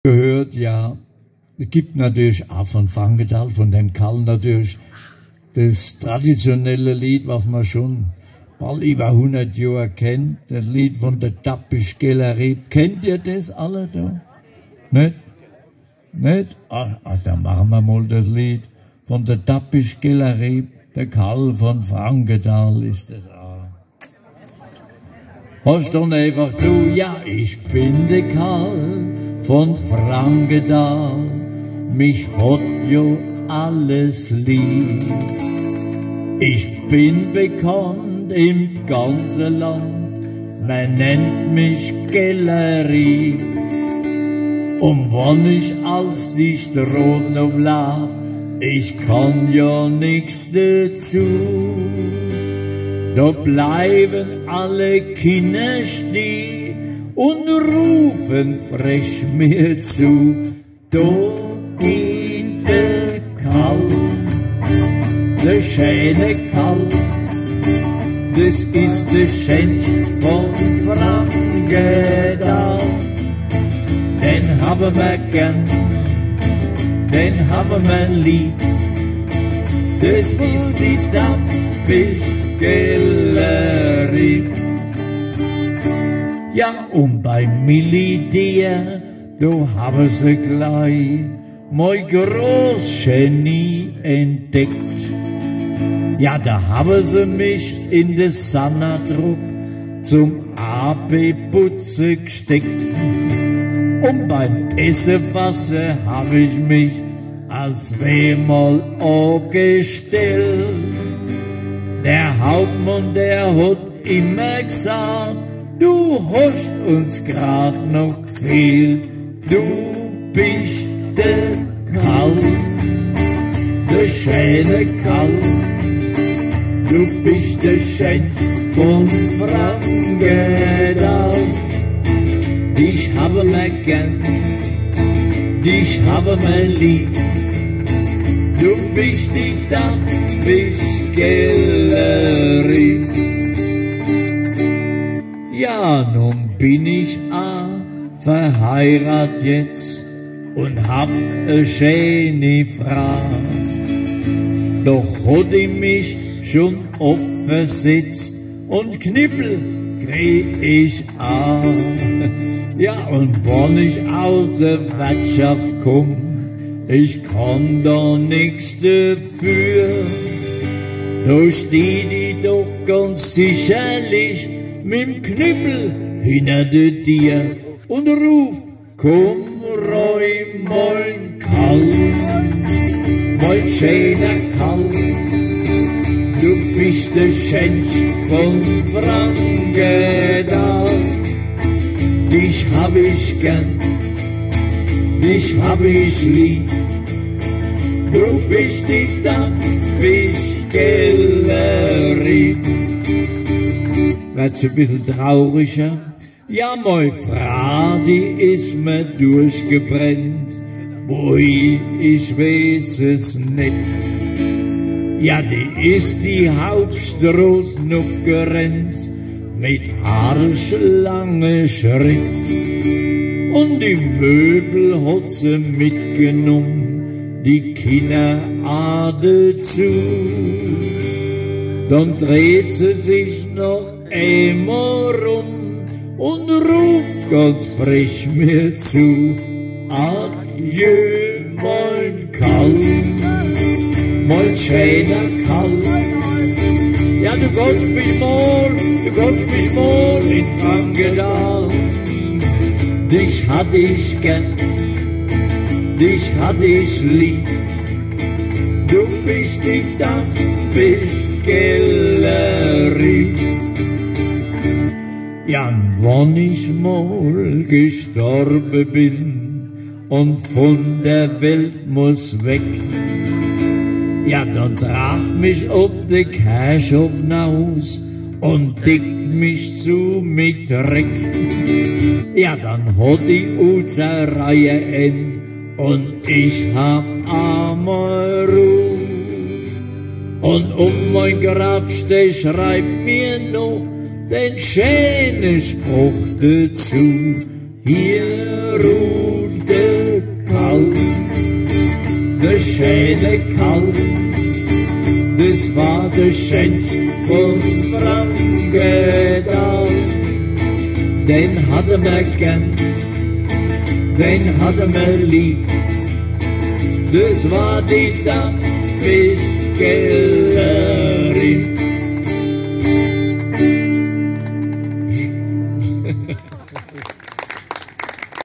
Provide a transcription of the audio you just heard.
gehört, ja, es gibt natürlich auch von Frankenthal, von dem Karl natürlich, das traditionelle Lied, was man schon bald über 100 Jahre kennt, das Lied von der Tappischkellerie. Kennt ihr das alle da? Nicht? Nicht? Also dann machen wir mal das Lied von der Tappischkellerie. Der Karl von Frankenthal ist das auch. Hast du einfach zu, ja, ich bin der Karl von Frankenthal, mich hat jo alles lieb. Ich bin bekannt im ganzen Land, man nennt mich Kellerie. Und wenn ich als die Straße noch lauf, ich kann ja nix dazu. Da bleiben alle Kinder stehen und rufen frisch mir zu. Da geht der Karl, der schöne Karl, das ist der Schenk von Frankenthal. Den haben wir gern, den haben wir lieb, das ist die Tappischkellerie. Ja, und bei Militär, da haben sie gleich mein Großgenie entdeckt. Ja, da haben sie mich in das Sanadruck zum AB-Putze gesteckt. Und beim Essenwasser hab ich mich als wehmal angestellt. Der Hauptmann, der hat immer gesagt, du hast uns grad noch gefehlt. Du bist der Karl, der schöne Karl. Du bist der Schenk von Frankenthal. Dich habe mir gern, dich habe mir lieb. Du bist die Tappischkellerie. Ja, nun bin ich verheiratet jetzt und hab eine schöne Frau. Doch hat ich mich schon aufgesetzt und Knippel krieg ich auch. Ja, und wenn ich aus der Wirtschaft komm, ich kann da nix dafür. Da steht ich doch ganz sicherlich mit'm Knüppel hinter dir und ruft, komm rein, mein Karl, mein schöner Karl. Du bist der Schenk von Frankenthal. Dich hab ich gern, dich hab ich lieb. Du bist die Tappischkellerie. Wird's ein bisschen trauriger? Ja, meine Frau, die ist mir durchgebrennt. Ui, ich weiß es nicht. Ja, die ist die Hauptstraße noch gerannt, mit arschlange Schritt. Und die Möbel hat sie mitgenommen, die Kinder auch dazu. Dann dreht sie sich noch einmal rum und ruft ganz frisch mir zu, adieu, mein Karl, mein schöner Karl. Ja, du kannst mich mal in Frankenthal. Dich hatte ich gern, dich hatte ich lieb. Du bist die Tappischkellerie. Ja, wann ich mal gestorben bin und von der Welt muss weg, ja, dann trag mich ob de Kirchhof hinaus und deckt mich zu mit Dreck. Ja, dann hat die Utzerreihe end und ich hab einmal Ruhe. Und um mein Grabstein schreibt mir noch den schönen Spruch dazu. Hier ruht der kleine Kalb, das war der schönste von Frankenthal. Den hat mir gern, den hat mir lieb, das war die Dampfiskeller.